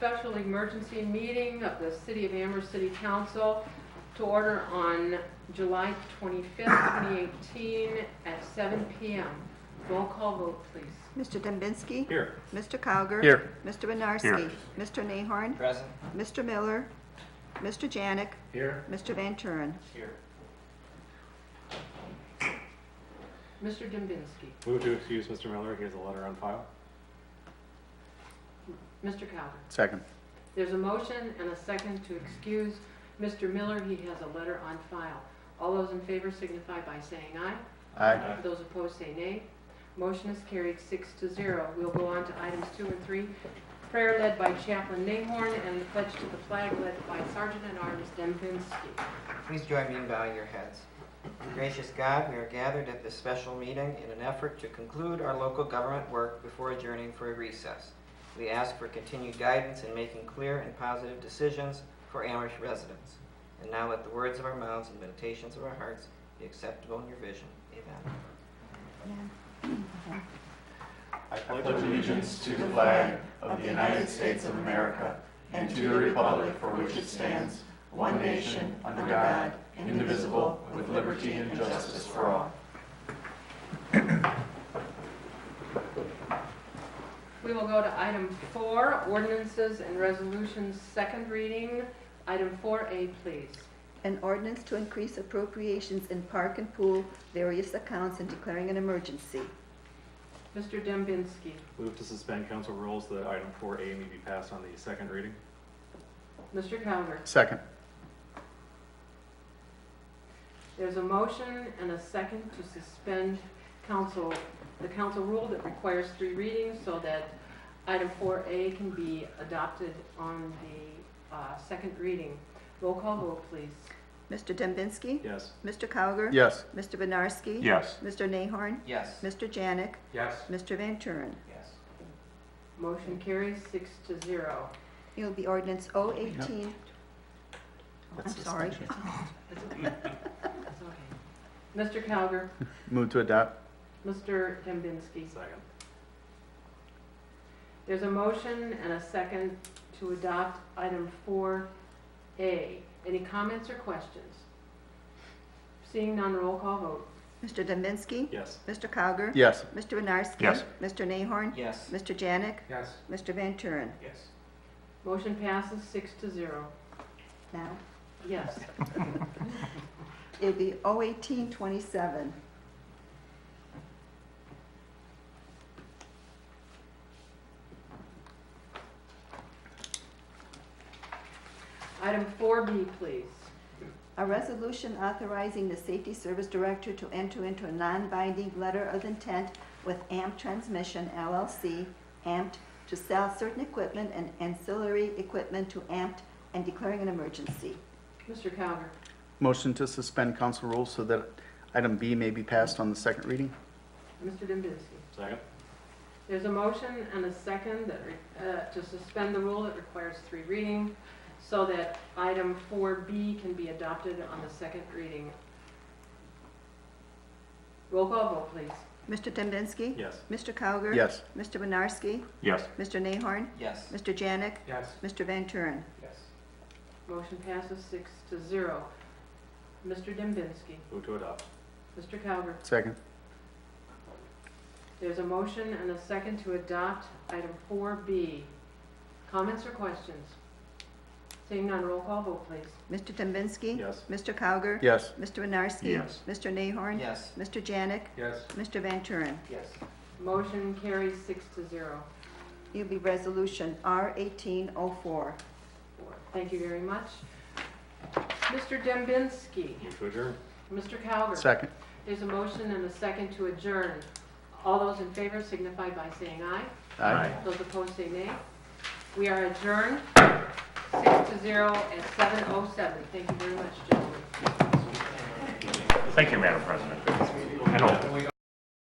special emergency meeting of the City of Amherst City Council to order on July 25th, 2018 at 7 p.m. Roll call vote, please. Mr. Dembinski? Here. Mr. Cowger? Here. Mr. Benarski? Here. Mr. Nahorn? Present. Mr. Miller? Mr. Janik? Here. Mr. Van Turen? Here. Mr. Dembinski. Move to excuse Mr. Miller. He has a letter on file. Mr. Cowger. Second. There's a motion and a second to excuse Mr. Miller. He has a letter on file. All those in favor signify by saying aye. Aye. Those opposed say nay. Motion is carried 6-0. We'll go on to items 2 and 3. Prayer led by Chaplain Nahorn and the pledge to the flag led by Sergeant at Arms Dembinski. Please join me in bowing your heads. Gracious God, we are gathered at this special meeting in an effort to conclude our local government work before adjourning for a recess. We ask for continued guidance in making clear and positive decisions for Amherst residents. And now let the words of our mouths and meditations of our hearts be acceptable in your vision. Amen. I pledge allegiance to the flag of the United States of America and to the republic for which it stands, one nation, under God, indivisible, with liberty and justice for all. We will go to item 4, ordinances and resolutions, second reading. Item 4A, please. An ordinance to increase appropriations in park and pool various accounts and declaring an emergency. Mr. Dembinski. Move to suspend council rules that item 4A may be passed on the second reading. Mr. Cowger. Second. There's a motion and a second to suspend the council rule that requires 3 readings so that item 4A can be adopted on the second reading. Roll call vote, please. Mr. Dembinski? Yes. Mr. Cowger? Yes. Mr. Benarski? Yes. Mr. Nahorn? Yes. Mr. Janik? Yes. Mr. Van Turen? Yes. Motion carries 6-0. It will be ordinance 018. I'm sorry. It's okay. Mr. Cowger. Move to adopt. Mr. Dembinski. Second. There's a motion and a second to adopt item 4A. Any comments or questions? Seeing none, roll call vote. Mr. Dembinski? Yes. Mr. Cowger? Yes. Mr. Benarski? Yes. Mr. Nahorn? Yes. Mr. Janik? Yes. Mr. Van Turen? Yes. Motion passes 6-0. Now, Yes. it'll be 01827. Item 4B, please. A resolution authorizing the Safety Service Director to enter into a non-binding letter of intent with AMP Transmission LLC, AMPT, to sell certain equipment and ancillary equipment to AMPT and declaring an emergency. Mr. Cowger. Motion to suspend council rules so that item B may be passed on the second reading. Mr. Dembinski. Second. There's a motion and a second that to suspend the rule that requires 3 readings so that item 4B can be adopted on the second reading. Roll call vote, please. Mr. Dembinski? Yes. Mr. Cowger? Yes. Mr. Benarski? Yes. Mr. Nahorn? Yes. Mr. Janik? Yes. Mr. Van Turen? Yes. Motion passes 6-0. Mr. Dembinski. Move to adopt. Mr. Cowger. Second. There's a motion and a second to adopt item 4B. Comments or questions? Seeing none, roll call vote, please. Mr. Dembinski? Yes. Mr. Cowger? Yes. Mr. Benarski? Yes. Mr. Nahorn? Yes. Mr. Janik? Yes. Mr. Van Turen? Yes. Motion carries 6-0. It'll be resolution R1804. Thank you very much. Mr. Dembinski. Move to adjourn. Mr. Cowger. Second. There's a motion and a second to adjourn. All those in favor signify by saying aye. Aye. Those opposed say nay. We are adjourned 6-0 at 7:07. Thank you very much, gentlemen. Thank you, Madam President. I know